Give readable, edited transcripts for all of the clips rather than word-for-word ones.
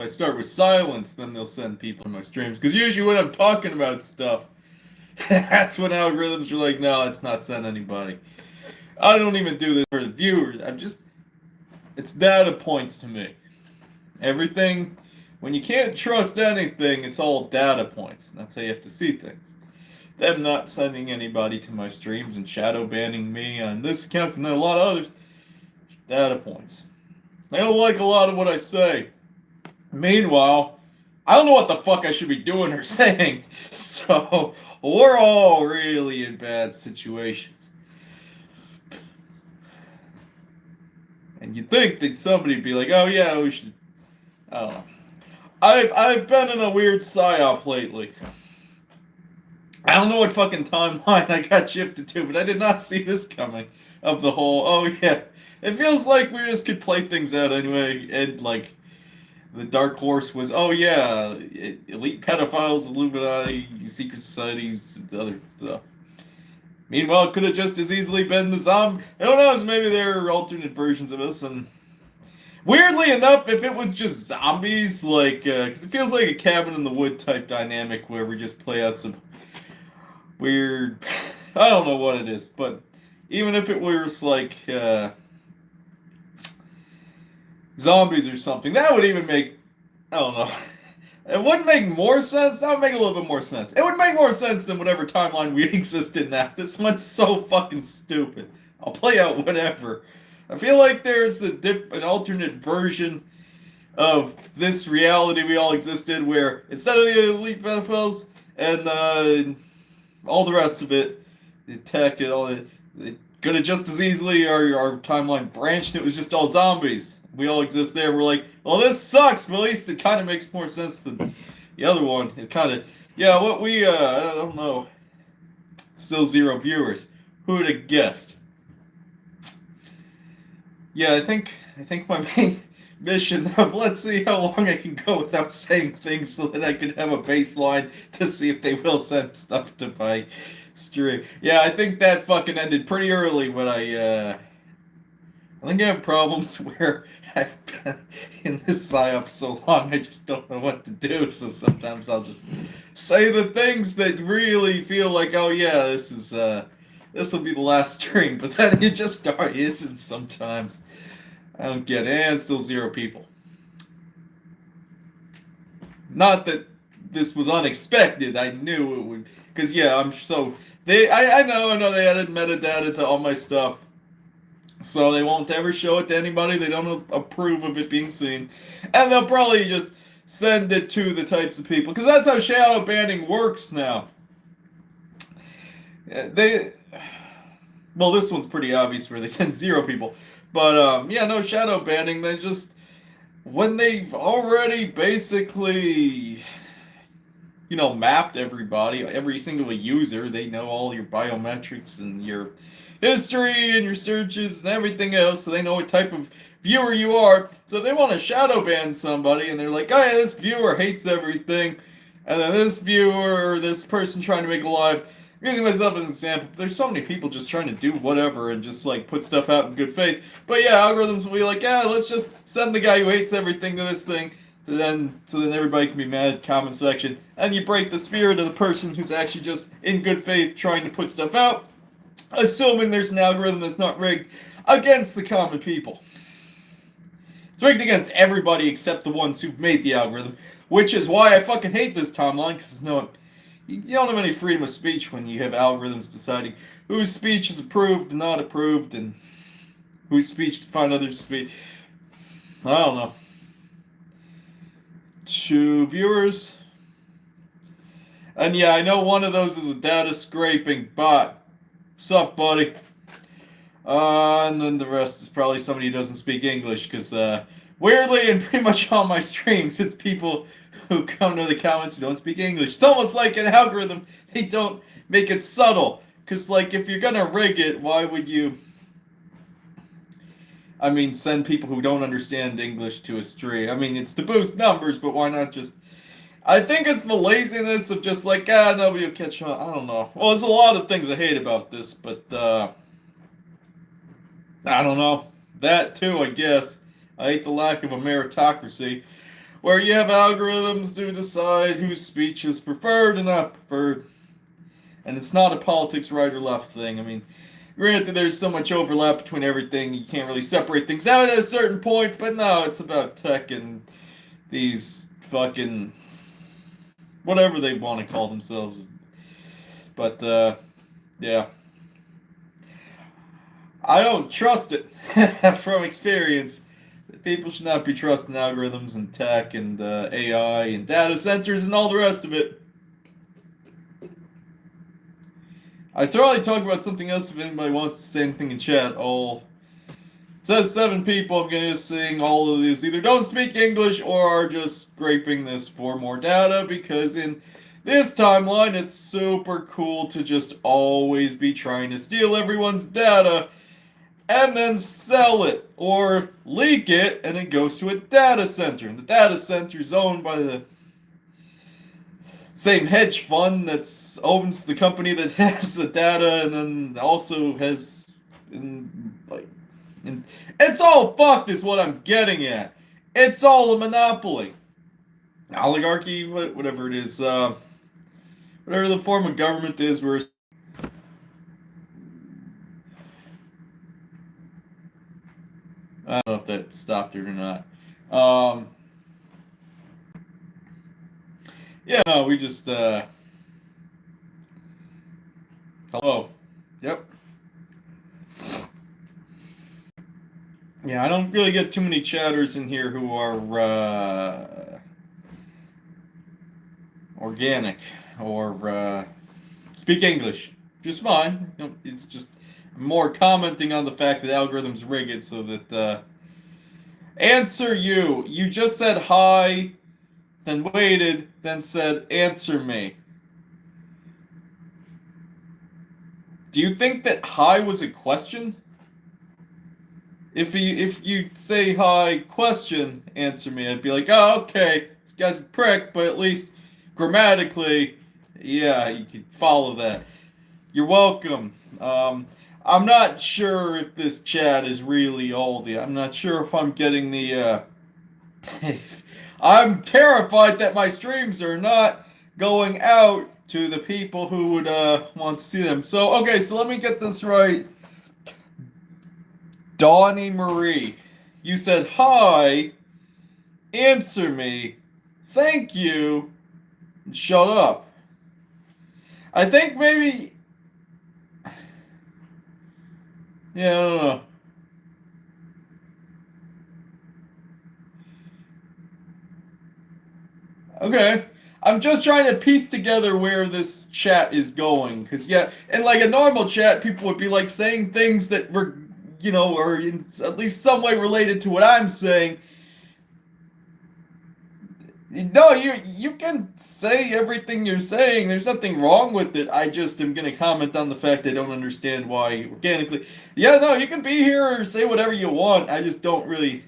I start with silence, then they'll send people to my streams. Because usually when I'm talking about stuff, that's when algorithms are like, no, let's not send anybody. I don't even do this for the viewers. It's data points to me. Everything, when you can't trust anything, it's all data points. That's how you have to see things. Them not sending anybody to my streams and shadow banning me on this account and then a lot of others, data points. They don't like a lot of what I say. Meanwhile, I don't know what the fuck I should be doing or saying. So, we're all really in bad situations. And you'd think that somebody would be like, oh yeah, we should. I don't know. I've been in a weird psyop lately. I don't know what fucking timeline I got shifted to, but I did not see this coming. Of the whole, oh yeah. It feels like we just could play things out anyway, and like, the dark horse was, oh yeah, elite pedophiles, Illuminati, secret societies, other stuff. Meanwhile, it could have just as easily been the zombie. Who knows? Maybe there are alternate versions of this. And weirdly enough, if it was just zombies, like, because it feels like a cabin in the wood type dynamic where we just play out some weird. I don't know what it is, but even if it was like zombies or something, that would even make. I don't know. It wouldn't make more sense. That would make a little bit more sense. It would make more sense than whatever timeline we exist in now. This one's so fucking stupid. I'll play out whatever. I feel like there's an alternate version of this reality we all existed where instead of the elite pedophiles and all the rest of it, the tech and all it could have just as easily our timeline branched. It was just all zombies. We all exist there. We're like, well, this sucks, but at least it kind of makes more sense than the other one. It kind of, yeah, what we, I don't know. Still 0 viewers. Who would have guessed? Yeah, I think my main mission of let's see how long I can go without saying things so that I can have a baseline to see if they will send stuff to my stream. Yeah, I think that fucking ended pretty early when I think I have problems where I've been in this psyop so long I just don't know what to do, so sometimes I'll just say the things that really feel like, oh yeah, this will be the last stream, but then it just isn't sometimes. I don't get it, and still 0 people. Not that this was unexpected, I knew it would, because yeah, I know they added metadata to all my stuff. So they won't ever show it to anybody. They don't approve of it being seen. And they'll probably just send it to the types of people. Because that's how shadow banning works now. Well, this one's pretty obvious where they send 0 people. But, yeah, no shadow banning. They just, when they've already basically, mapped everybody, every single user, they know all your biometrics and your history and your searches and everything else, so they know what type of viewer you are. So if they want to shadow ban somebody and they're like, oh yeah, this viewer hates everything, and then this viewer or this person trying to make a live, I'm using myself as an example, there's so many people just trying to do whatever and just like put stuff out in good faith. But yeah, algorithms will be like, yeah, let's just send the guy who hates everything to this thing. So then everybody can be mad, comment section, and you break the spirit of the person who's actually just in good faith trying to put stuff out, assuming there's an algorithm that's not rigged against the common people. It's rigged against everybody except the ones who've made the algorithm, which is why I fucking hate this timeline, because you don't have any freedom of speech when you have algorithms deciding whose speech is approved and not approved, and whose speech to find others to speak. I don't know. 2 viewers. And yeah, I know one of those is a data scraping bot. Sup, buddy? And then the rest is probably somebody who doesn't speak English, because weirdly, in pretty much all my streams, it's people who come to the comments who don't speak English. It's almost like an algorithm. They don't make it subtle, because like if you're gonna rig it, why would you? Send people who don't understand English to a stream. It's to boost numbers, but why not just? I think it's the laziness of just like, nobody will catch on. I don't know. Well, there's a lot of things I hate about this, but, I don't know. That too, I guess. I hate the lack of a meritocracy. where you have algorithms to decide whose speech is preferred and not preferred. And it's not a politics right or left thing. I mean, granted, there's so much overlap between everything, you can't really separate things out at a certain point, but no, it's about tech and these fucking whatever they want to call themselves. But, yeah. I don't trust it from experience. People should not be trusting algorithms and tech and AI and data centers and all the rest of it. I totally talk about something else if anybody wants to say anything in chat. It says 7 people. I'm going to sing all of these either don't speak English or are just scraping this for more data, because in this timeline it's super cool to just always be trying to steal everyone's data and then sell it or leak it, and it goes to a data center. And the data center is owned by the same hedge fund that owns the company that has the data, and then also has, it's all fucked is what I'm getting at. It's all a monopoly. Oligarchy, whatever it is, whatever the form of government is, where I don't know if that stopped it or not. Yeah, no, we just, hello. Yep. Yeah, I don't really get too many chatters in here who are, organic or, speak English. Just fine. It's just more commenting on the fact that algorithms rig it so that, answer you. You just said hi, then waited, then said answer me. Do you think that hi was a question? If you say hi, question, answer me, I'd be like, oh, okay, this guy's a prick, but at least grammatically, yeah, you could follow that. You're welcome. I'm not sure if this chat is really I'm not sure if I'm getting the, I'm terrified that my streams are not going out to the people who would, want to see them. So, okay, so let me get this right. Donnie Marie, you said hi, answer me, thank you, and shut up. I think maybe, yeah, I don't know. Okay. I'm just trying to piece together where this chat is going. Because, yeah, in like a normal chat, people would be like saying things that were, or in at least some way related to what I'm saying. No, you can say everything you're saying. There's nothing wrong with it. I just am going to comment on the fact I don't understand why organically. Yeah, no, you can be here or say whatever you want. I just don't really.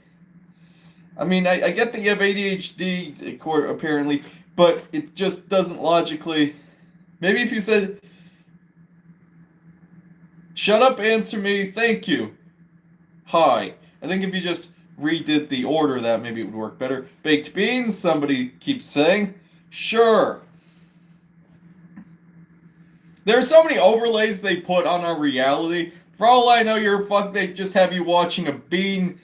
I mean, I get that you have ADHD, apparently, but it just doesn't logically. Maybe if you said, shut up, answer me, thank you, hi. I think if you just redid the order of that, maybe it would work better. Baked beans, somebody keeps saying. Sure. There are so many overlays they put on our reality. For all I know, they just have you watching a bean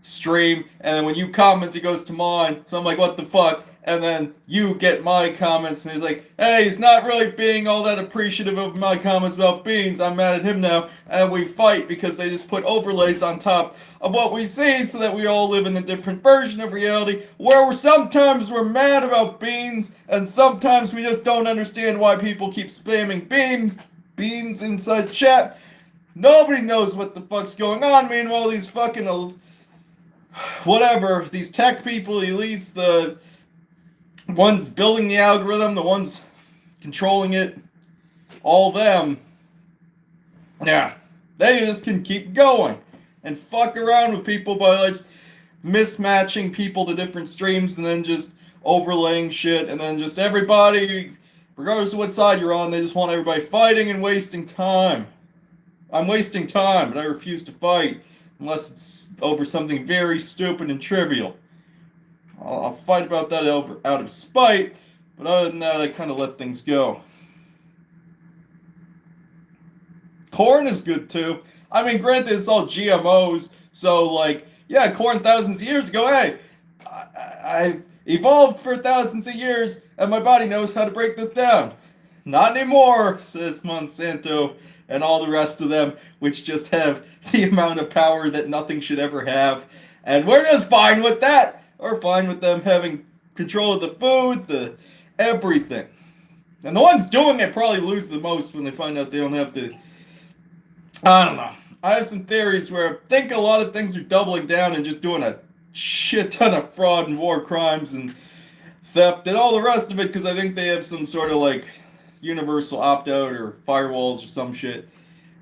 stream, and then when you comment, it goes to mine. So I'm like, what the fuck? And then you get my comments, and he's like, hey, he's not really being all that appreciative of my comments about beans. I'm mad at him now. And we fight because they just put overlays on top of what we see so that we all live in a different version of reality where sometimes we're mad about beans, and sometimes we just don't understand why people keep spamming beans inside chat. Nobody knows what the fuck's going on. Meanwhile, these fucking whatever, these tech people, elites, the ones building the algorithm, the ones controlling it, all them, yeah, they just can keep going and fuck around with people by like mismatching people to different streams and then just overlaying shit, and then just everybody, regardless of what side you're on, they just want everybody fighting and wasting time. I'm wasting time, but I refuse to fight unless it's over something very stupid and trivial. I'll fight about that out of spite, but other than that, I kind of let things go. Corn is good too. I mean, granted, it's all GMOs, so like, yeah, corn thousands of years ago. Hey, I've evolved for thousands of years, and my body knows how to break this down. Not anymore, says Monsanto and all the rest of them, which just have the amount of power that nothing should ever have. And we're just fine with that. We're fine with them having control of the food, the everything. And the ones doing it probably lose the most when they find out they don't have to. I don't know. I have some theories where I think a lot of things are doubling down and just doing a shit ton of fraud and war crimes and theft and all the rest of it because I think they have some sort of like universal opt-out or firewalls or some shit.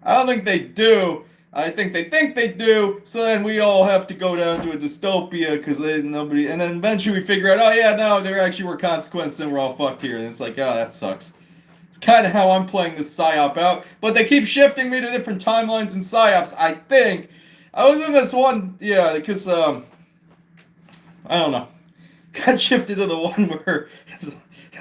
I don't think they do. I think they do. So then we all have to go down to a dystopia because nobody. And then eventually we figure out, oh yeah, no, there actually were consequences and we're all fucked here. And it's like, oh, that sucks. It's kind of how I'm playing this psyop out. But they keep shifting me to different timelines and psyops. I think I was in this one, yeah, because I don't know. Got shifted to the one where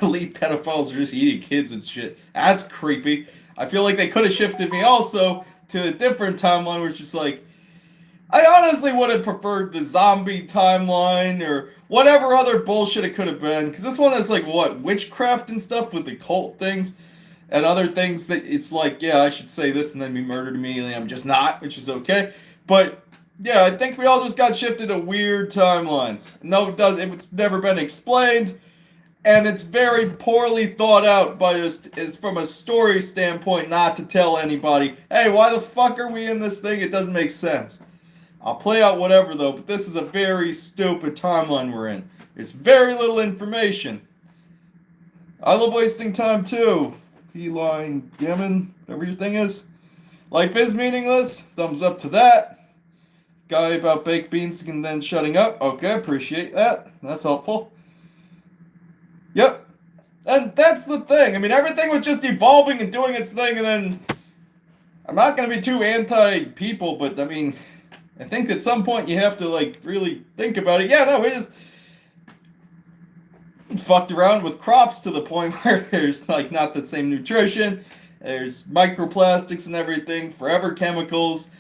elite pedophiles are just eating kids and shit. That's creepy. I feel like they could have shifted me also to a different timeline, which is like, I honestly would have preferred the zombie timeline or whatever other bullshit it could have been. Because this one is like, what, witchcraft and stuff with the cult things and other things that it's like, yeah, I should say this and then be murdered immediately. I'm just not, which is okay. But yeah, I think we all just got shifted to weird timelines. No, it's never been explained. And it's very poorly thought out by is from a story standpoint not to tell anybody, hey, why the fuck are we in this thing? It doesn't make sense. I'll play out whatever though, but this is a very stupid timeline we're in. There's very little information. I love wasting time too. Feline Yemen, whatever your thing is. Life is meaningless. Thumbs up to that. Guy about baked beans and then shutting up. Okay, appreciate that. That's helpful. Yep. And that's the thing. I mean, everything was just evolving and doing its thing, and then I'm not going to be too anti-people, but I mean, I think at some point you have to, like, really think about it. Yeah, no, we just fucked around with crops to the point where there's, like, not the same nutrition. There's microplastics and everything, forever chemicals.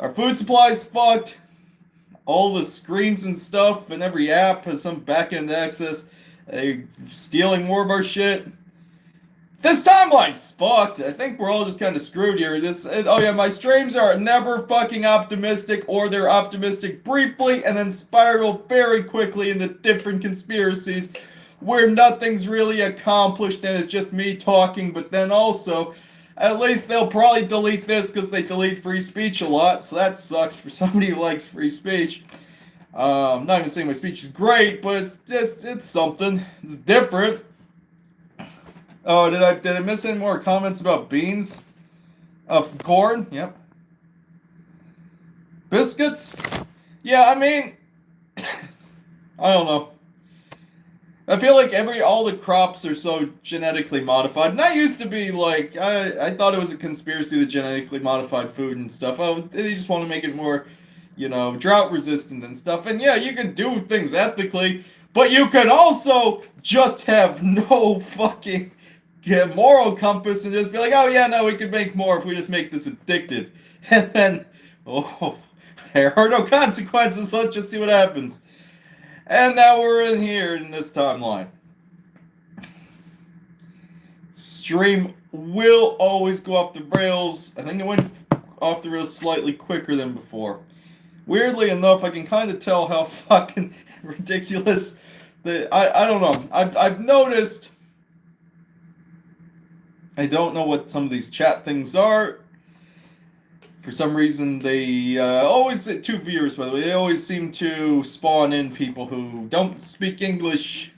Our food supply's fucked. All the screens and stuff and every app has some back-end access. Stealing more of our shit. This timeline's fucked. I think we're all just kind of screwed here. Oh yeah, my streams are never fucking optimistic, or they're optimistic briefly and then spiral very quickly into different conspiracies where nothing's really accomplished and it's just me talking. But then also, at least they'll probably delete this because they delete free speech a lot, so that sucks for somebody who likes free speech. I'm not even saying my speech is great, but it's something. It's different. Oh, did I miss any more comments about beans? Corn? Yep. Biscuits? Yeah, I mean, I don't know. I feel like all the crops are so genetically modified. And I used to be like, I thought it was a conspiracy, the genetically modified food and stuff. Oh, they just want to make it more, drought resistant and stuff. And yeah, you can do things ethically, but you can also just have no fucking moral compass and just be like, oh yeah, no, we could make more if we just make this addictive. And then, there are no consequences, so let's just see what happens. And now we're in here in this timeline. Stream will always go off the rails. I think it went off the rails slightly quicker than before. Weirdly enough, I can kind of tell how fucking ridiculous I don't know. I've noticed. I don't know what some of these chat things are. For some reason, they always, two viewers by the way, they always seem to spawn in people who don't speak English.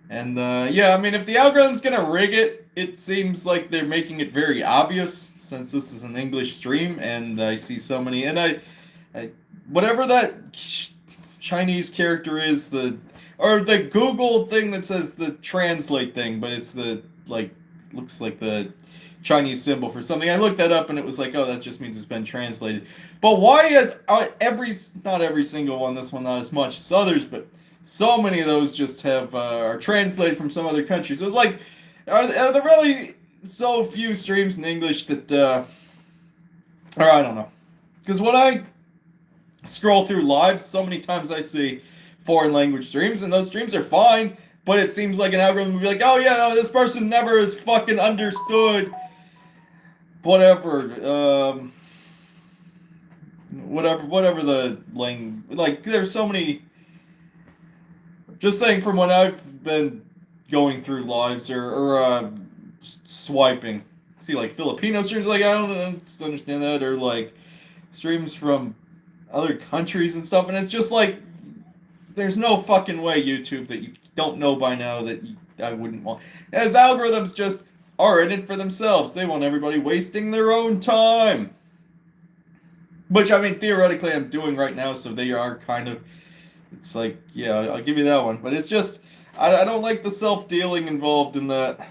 And yeah, I mean, if the algorithm's gonna rig it, it seems like they're making it very obvious since this is an English stream, and I see so many, and I whatever that Chinese character is, or the Google thing that says the translate thing, but it's looks like the Chinese symbol for something. I looked that up and it was like, oh, that just means it's been translated. But why not every single one, this one not as much as others, but So many of those just are translated from some other country. So it's like, are there really so few streams in English that, or I don't know. Because when I scroll through lives, so many times I see foreign language streams, and those streams are fine, but it seems like an algorithm would be like, oh yeah, no, this person never has fucking understood whatever, whatever the language, like, there's so many, just saying from when I've been going through lives or swiping, see like Filipino streams, like I don't understand that, or like streams from other countries and stuff, and it's just like, there's no fucking way, YouTube, that you don't know by now that I wouldn't want. As algorithms just are in it for themselves. They want everybody wasting their own time. Which, I mean, theoretically I'm doing right now, so they are kind of, it's like, yeah, I'll give you that one. But it's just, I don't like the self-dealing involved in that.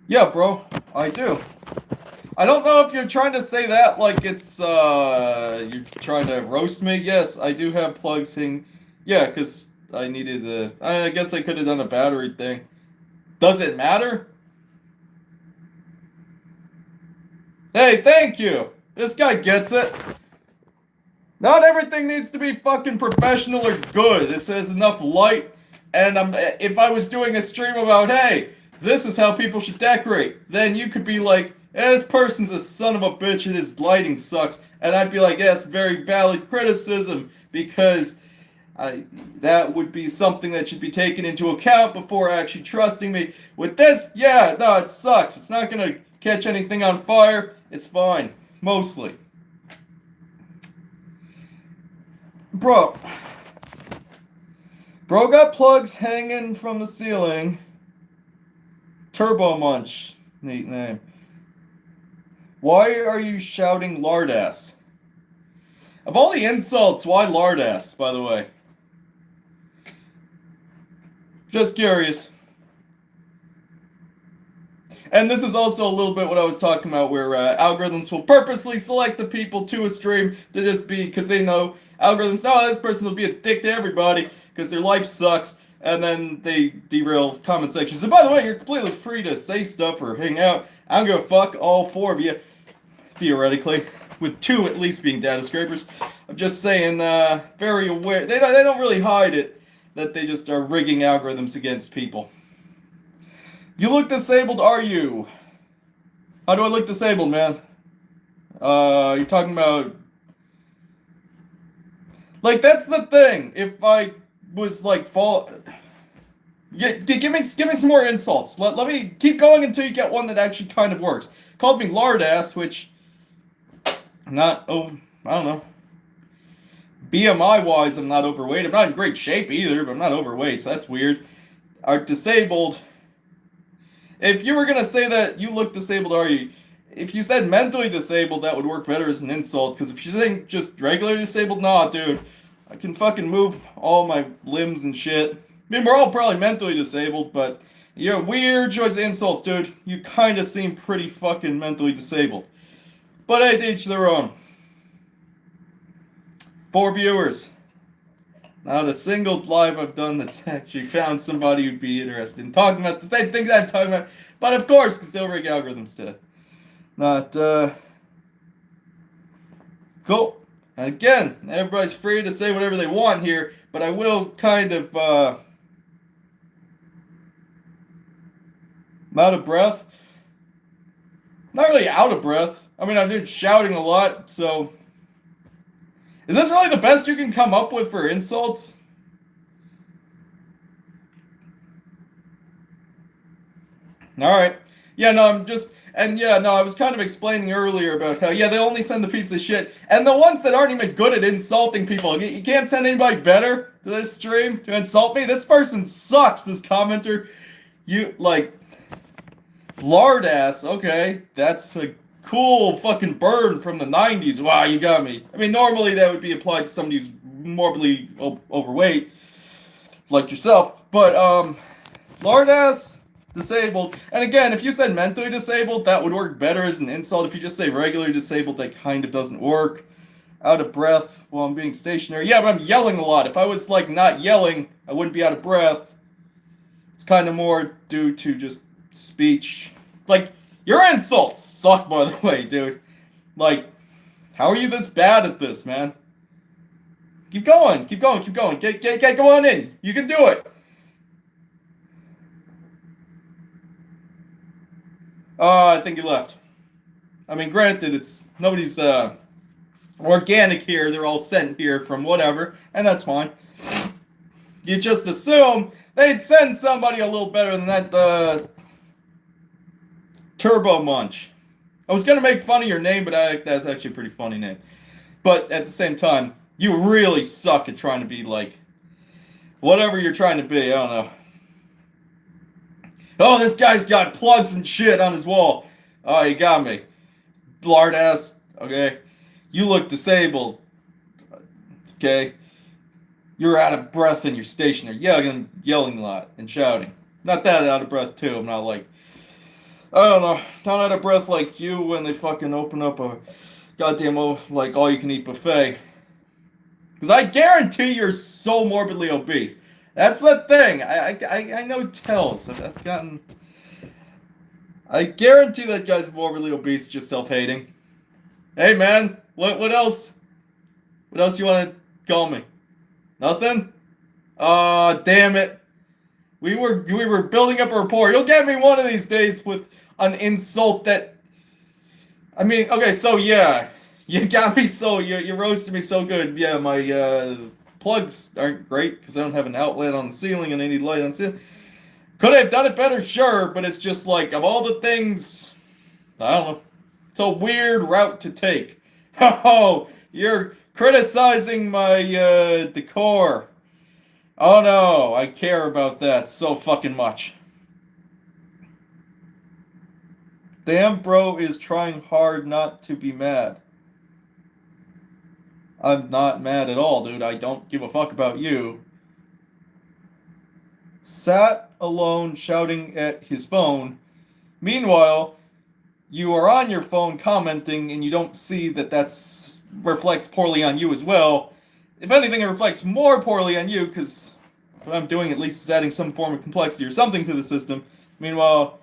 Yeah, bro, I do. I don't know if you're trying to say that like it's, you're trying to roast me. Yes, I do have plugs hitting. Yeah, because I needed the, I guess I could have done a battery thing. Does it matter? Hey, thank you. This guy gets it. Not everything needs to be fucking professional or good. This has enough light. And if I was doing a stream about, hey, this is how people should decorate, then you could be like, this person's a son of a bitch and his lighting sucks. And I'd be like, yes, very valid criticism, because that would be something that should be taken into account before actually trusting me. With this, yeah, no, it sucks. It's not going to catch anything on fire. It's fine. Mostly. Bro got plugs hanging from the ceiling. Turbo Munch. Neat name. Why are you shouting lardass? Of all the insults, why lardass, by the way? Just curious. And this is also a little bit what I was talking about, where algorithms will purposely select the people to a stream to just be, because they know algorithms, oh, this person will be a dick to everybody because their life sucks, and then they derail comment sections. And by the way, you're completely free to say stuff or hang out. I don't give a fuck, all four of you, theoretically, with two at least being data scrapers. I'm just saying, very aware. They don't really hide it, that they just are rigging algorithms against people. You look disabled, are you? How do I look disabled, man? You're talking about... Like, that's the thing. If I was, like, give me some more insults. Let me keep going until you get one that actually kind of works. Called me lardass, which... I don't know. BMI-wise, I'm not overweight. I'm not in great shape either, but I'm not overweight, so that's weird. Are disabled... If you were going to say that you look disabled, are you? If you said mentally disabled, that would work better as an insult. Because if you're saying just regularly disabled, nah, dude. I can fucking move all my limbs and shit. I mean, we're all probably mentally disabled, but you're a weird choice of insults, dude. You kind of seem pretty fucking mentally disabled. But hey, to each their own. 4 viewers. Not a single live I've done that's actually found somebody who'd be interested in talking about the same things I'm talking about. But of course, because they'll rig algorithms to not, cool. And again, everybody's free to say whatever they want here, but I will kind of, I'm out of breath. Not really out of breath. I mean, I've been shouting a lot, so... Is this really the best you can come up with for insults? Alright. Yeah, no, I was kind of explaining earlier about how, yeah, they only send the piece of shit. And the ones that aren't even good at insulting people, you can't send anybody better to this stream to insult me? This person sucks, this commenter. You, like, lardass, okay, that's a cool fucking burn from the 90s. Wow, you got me. I mean, normally that would be applied to somebody who's morbidly overweight, like yourself. But, lardass, disabled. And again, if you said mentally disabled, that would work better as an insult. If you just say regularly disabled, that kind of doesn't work. out of breath while I'm being stationary. Yeah, but I'm yelling a lot. If I was like not yelling, I wouldn't be out of breath. It's kind of more due to just speech. Like, your insults suck, by the way, dude. Like, how are you this bad at this, man? Keep going, keep going, keep going. Go on in. You can do it. I think he left. I mean, granted, it's nobody's organic here. They're all sent here from whatever, and that's fine. You just assume they'd send somebody a little better than that Turbo Munch. I was gonna make fun of your name, but that's actually a pretty funny name. But at the same time, you really suck at trying to be like whatever you're trying to be. I don't know. Oh, this guy's got plugs and shit on his wall. Oh, you got me. Lard ass. Okay. You look disabled. Okay. You're out of breath and you're stationary. Yelling a lot and shouting. Not that out of breath, too. I'm not like, I don't know, not out of breath like you when they fucking open up a goddamn, like, all-you-can-eat buffet. Because I guarantee you're so morbidly obese. That's the thing. I know tells. I've gotten... I guarantee that guy's morbidly obese, just self-hating. Hey, man, what else? What else you want to call me? Nothing? Aw, damn it. We were building up a rapport. You'll get me one of these days with an insult that... I mean, okay, so yeah. You got me so... You roasted me so good. Yeah, my plugs aren't great because I don't have an outlet on the ceiling and I need light on the ceiling. Could I have done it better? Sure, but it's just like, of all the things... I don't know. It's a weird route to take. Oh, you're criticizing my decor. Oh no, I care about that so fucking much. Damn bro is trying hard not to be mad. I'm not mad at all, dude. I don't give a fuck about you. Sat alone shouting at his phone. Meanwhile, you are on your phone commenting and you don't see that that's reflects poorly on you as well. If anything, it reflects more poorly on you because what I'm doing at least is adding some form of complexity or something to the system. Meanwhile,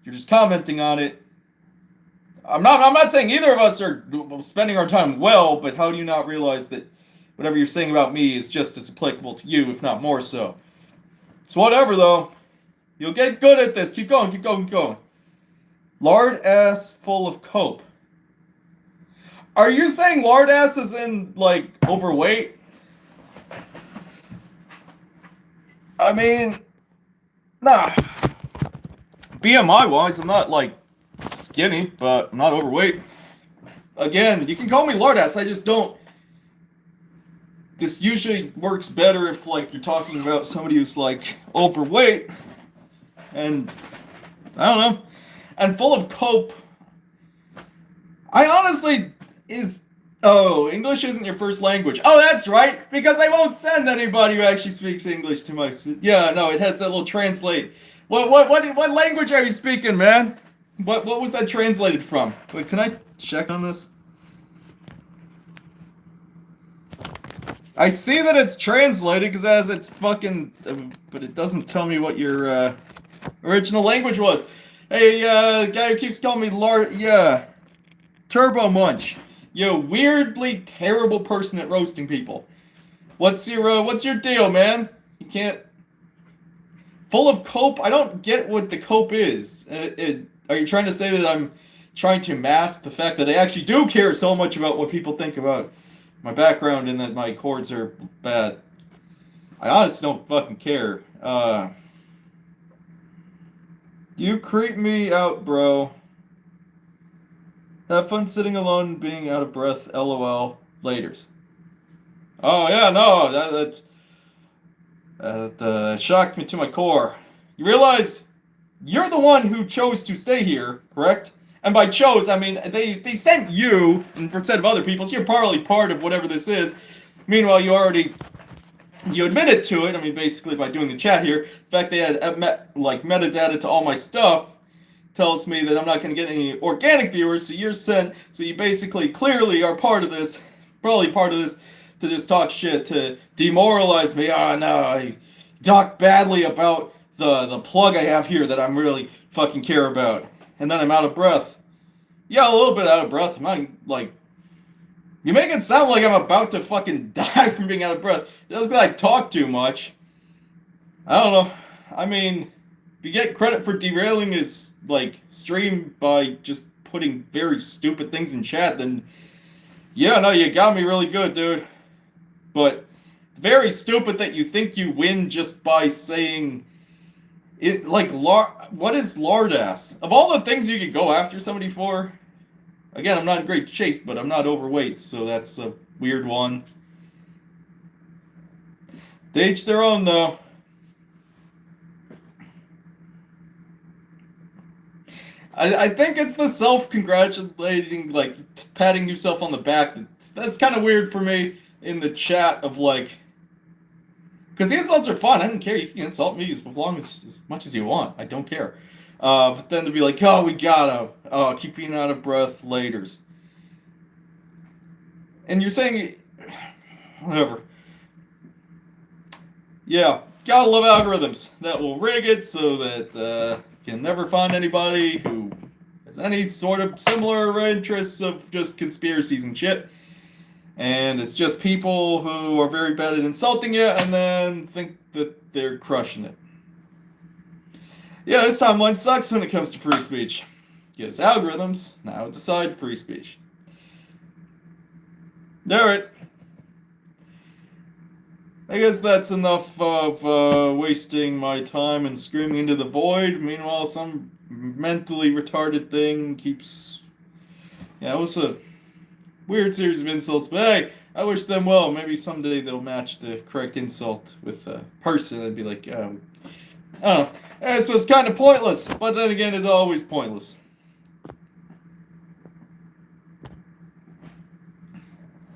you're just commenting on it. I'm not saying either of us are spending our time well, but how do you not realize that whatever you're saying about me is just as applicable to you, if not more so? So whatever, though. You'll get good at this. Keep going, keep going, keep going. Lard ass full of cope. Are you saying lard ass is in, like, overweight? I mean, nah. BMI-wise, I'm not, like, skinny, but I'm not overweight. Again, you can call me lard ass, I just don't... This usually works better if, like, you're talking about somebody who's, like, overweight. And, I don't know. And full of cope. I honestly oh, English isn't your first language. Oh, that's right, because I won't send anybody who actually speaks English to my... Yeah, no, it has that little translate. What language are you speaking, man? What was that translated from? Wait, can I check on this? I see that it's translated because it has its fucking... but it doesn't tell me what your original language was. Hey, guy who keeps calling me yeah. Turbo Munch. You weirdly terrible person at roasting people. What's your deal, man? You can't... Full of cope? I don't get what the cope is. Are you trying to say that I'm trying to mask the fact that I actually do care so much about what people think about my background and that my chords are bad? I honestly don't fucking care. You creep me out, bro. Have fun sitting alone and being out of breath, lol. Laters. Oh, yeah, no, that shocked me to my core. You realize you're the one who chose to stay here, correct? And by chose, I mean they sent you instead of other people, so you're probably part of whatever this is. Meanwhile, you admitted to it, I mean, basically by doing the chat here. In fact, they had metadata to all my stuff. Tells me that I'm not going to get any organic viewers, so you're sent. So you basically clearly are part of this probably part of this to just talk shit, to demoralize me. Ah, no, I talk badly about the plug I have here that I'm really fucking care about. And then I'm out of breath. Yeah, a little bit out of breath. I'm like, you make it sound like I'm about to fucking die from being out of breath. Just because I talk too much. I don't know. I mean, if you get credit for derailing his, like, stream by just putting very stupid things in chat, then yeah, no, you got me really good, dude. But it's very stupid that you think you win just by saying it, like, what is lardass? Of all the things you could go after somebody for, again, I'm not in great shape, but I'm not overweight, so that's a weird one. They each their own, though. I think it's the self-congratulating, like, patting yourself on the back. That's kind of weird for me in the chat of, like, because the insults are fun. I don't care. You can insult me as much as you want. I don't care. But then to be like, oh, we gotta keep being out of breath laters. And you're saying, whatever. Yeah, gotta love algorithms that will rig it so that you can never find anybody who has any sort of similar interests of just conspiracies and shit. And it's just people who are very bad at insulting you and then think that they're crushing it. Yeah, this timeline sucks when it comes to free speech. Because algorithms now decide free speech. Alright. I guess that's enough of wasting my time and screaming into the void. Meanwhile, some mentally retarded thing keeps... Yeah, it was a weird series of insults, but hey, I wish them well. Maybe someday they'll match the correct insult with a person and be like, I don't know. This was kind of pointless, but then again, it's always pointless.